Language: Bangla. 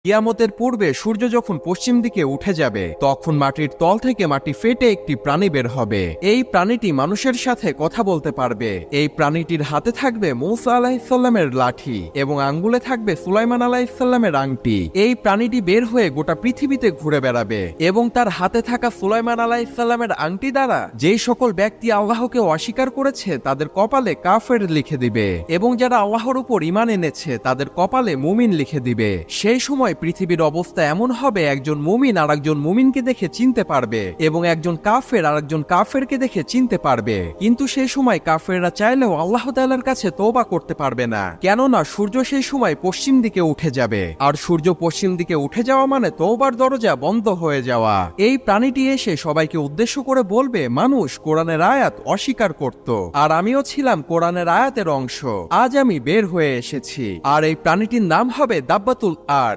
কিয়ামতের পূর্বে সূর্য যখন পশ্চিম দিকে উঠে যাবে তখন মাটির তল থেকে মাটি ফেটে একটি প্রাণী বের হবে। এই প্রাণীটি মানুষের সাথে কথা বলতে পারবে। এই প্রাণীটির হাতে থাকবে মূসা আলাইহিসসালামের লাঠি এবং আঙ্গুলে থাকবে সুলাইমান আলাইহিসসালামের আংটি। এই প্রাণীটি বের হয়ে গোটা পৃথিবীতে ঘুরে বেড়াবে এবং তার হাতে থাকা সুলাইমান আলাইহিসসালামের আংটি দ্বারা যেই সকল ব্যক্তি আল্লাহকে অস্বীকার করেছে তাদের কপালে কাফের লিখে দিবে এবং যারা আল্লাহর উপর ঈমান এনেছে তাদের কপালে মুমিন লিখে দিবে। সেই সময় পৃথিবীর অবস্থা এমন হবে, একজন মুমিন আর একজন মুমিনকে দেখে চিনতে পারবে এবং একজন কাফের আর একজন কাফেরকে দেখে চিনতে পারবে। কিন্তু সেই সময় কাফেররা চাইলেও আল্লাহ তাআলার কাছে তওবা করতে পারবে না, কেননা সূর্য সেই সময় পশ্চিম দিকে উঠে যাবে আর সূর্য পশ্চিম দিকে উঠে যাওয়া মানে তওবার দরজা বন্ধ হয়ে যাওয়া। এই প্রাণীটি এসে সবাইকে উদ্দেশ্য করে বলবে, মানুষ কোরআনের আয়াত অস্বীকার করত আর আমিও ছিলাম কোরআনের আয়াতের অংশ। আজ আমি বের হয়ে এসেছি আর এই প্রাণীটির নাম হবে দাব্বাতুল আরদ।